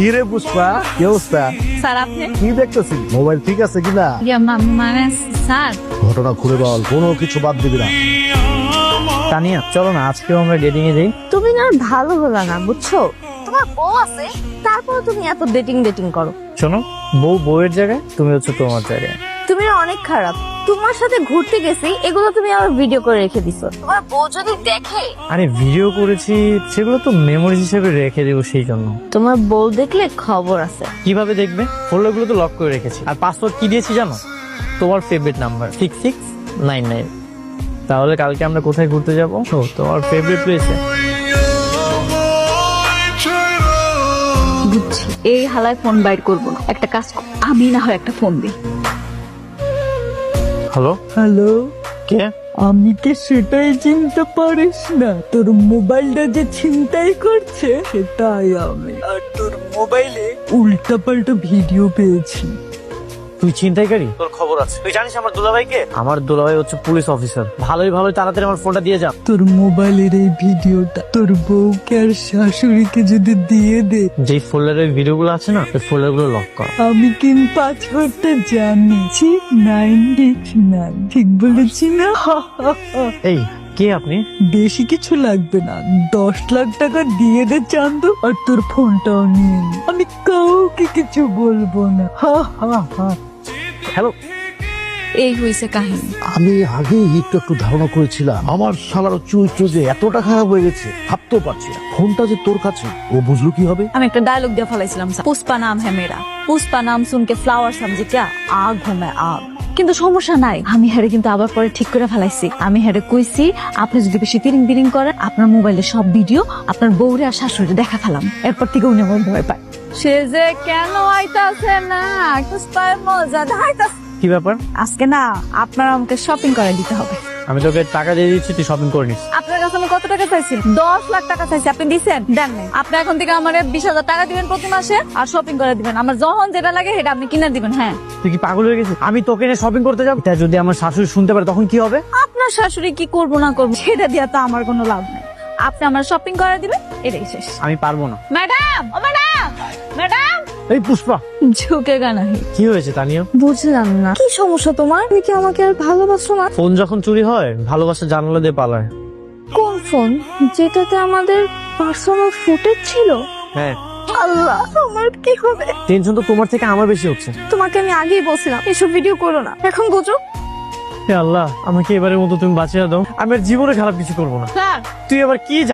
কি রে পুষ্পা, কি অবস্থা? স্যার আপনি কি দেখতেছিস? মোবাইল ঠিক আছে কিনা? মানে স্যার ঘটনা খুলে বল, কোনো কিছু বাদ দিবি না। তানিয়া চলো না আজকেও আমরা ডেটিং এ যাই। তুমি না ভালো হলো না বুঝছো, তোমার বউ আছে তারপর তুমি এত ডেটিং করো। শোনো, বউয়ের জায়গায় তুমি হচ্ছে তোমার জায়গায়। তুমি না অনেক খারাপ। তোমার সাথে ঘুরতে গেছি, এগুলো তুমি আবার ভিডিও করে রেখে দিছো। তোমার বউ যদি দেখে। আরে ভিডিও করেছি, সেগুলো তো মেমোরিজ হিসেবে রেখে দেবো, সেই জন্য। তোমার বউ দেখলে খবর আছে। কিভাবে দেখবে? ফোল্ডারগুলো তো লক করে রেখেছি। আর পাসওয়ার্ড কি দিয়েছি জানো? তোমার ফেভারিট নাম্বার 6699। তাহলে কালকে আমরা কোথায় ঘুরতে যাবো? ও তোমার ফেভারিট প্লেসে। বুঝছি, এই হালায় ফোন বাইর করবো না। একটা কাজ কর, আমি না হয় একটা ফোন দিই। হ্যালো হ্যালো, কে? আমি কি সেটাই চিনতে পারিস না? তোর মোবাইলটা যে ছিনতাই করছে সেটাই আমি। আর তোর মোবাইলে উল্টাপাল্টা ভিডিও পেয়েছি। তুই ছিনতাইকারী? তোর খবর আছে। তুই জানিস আমার দুলাভাইকে? আমার দুলাভাই হচ্ছে পুলিশ অফিসার। ভালোই তাড়াতাড়ি আমার ফোনটা দিয়ে যা। তোর মোবাইলের এই ভিডিওটা তোর বউকে আর শাশুড়িকে যদি দিয়ে দে, যেই ফোল্ডারের ভিডিওগুলো আছে না, ওই ফোল্ডারগুলো লক কর। আমি কিন্তু পাসওয়ার্ডটা জানি। 989 ঠিক বলেছি না? এই কে আপনি? বেশি কিছু লাগবে না, 10 লাখ টাকা দিয়ে দে চান্দু, আর তোর ফোনটাও নিয়ে নে। আমি কাউকে কিছু বলবো না। হা হা হা। হ্যালো। এই হয়েছে কাহিনী। আমি আগেই একটু ধারণা করেছিলাম আমার শালার চরিত্র যে এতটা খারাপ হয়ে গেছে, ভাবতেও পারছি না। ফোনটা যে তোর কাছে, ও বুঝলো কি হবে? আমি একটা ডায়লগ দিয়ে ফেলাইছিলাম, পুষ্পা নাম হ্যাঁ মেরা, পুষ্পা নাম শুনকে ফ্লাওয়ার সমঝে ক্যা আগ ঘুমে আগ। কিন্তু সমস্যা নাই, আমি হেরে কিন্তু আবার পরে ঠিক করে ফেলাইছি। আমি হেরে কইছি আপনি যদি বেশি বিরিং করেন, আপনার মোবাইলে সব ভিডিও আপনার বউরে আর শাশুড়ি দেখা ফেলাম। এরপর থেকে উনি আমার ভয় পায়। সে যে কেন আইতাছে না, পুষ্পার মজা ধাইতাছে। কি ব্যাপার? আজকে না আপনার আমাকে শপিং করে দিতে হবে। আমি তোকে টাকা দিয়ে দিচ্ছি, তুই শপিং করে নিস। আপনার কাছে আমি কত টাকা চাইছি? 10 লাখ টাকা চাইছি, আপনি দিচ্ছেন? দেন নাই। আপনি এখন থেকে আমার 20,000 টাকা দিবেন প্রতি মাসে, আর শপিং করে দিবেন। আমার যখন যেটা লাগে সেটা আপনি কিনে দিবেন। হ্যাঁ, তুই কি পাগল হয়ে গেছিস? আমি তোকে নিয়ে শপিং করতে যাবো, এটা যদি আমার শাশুড়ি শুনতে পারে তখন কি হবে? আপনার শাশুড়ি কি করবো না করবো সেটা দিয়া তো আমার কোনো লাভ নাই। আপনি আমার শপিং করে দিবেন, এটাই শেষ। আমি পারবো না। ম্যাডাম, ও ম্যাডাম, ম্যাডাম। এই পুষ্পা, ঝুঁকে গানা। কি হয়েছে তানিয়া? বুঝলাম না কি সমস্যা তোমার, তুমি কি আমাকে আর ভালোবাসো না? ফোন যখন চুরি হয়, ভালোবাসা জানালা দিয়ে পালায়। কোন ফোন? যেটাতে আমাদের পার্সোনাল ফুটেজ ছিল? হ্যাঁ। আল্লাহ, আমার কি হবে? টেনশন তো তোমার থেকে আমার বেশি হচ্ছে। তোমাকে আমি আগেই বলছিলাম এসব ভিডিও করো না, এখন বুঝো। হে আল্লাহ, আমাকে এবারের মতো তুমি বাঁচিয়ে দাও। আমি আর জীবনে খারাপ কিছু করবো না। স্যার, তুই আবার কি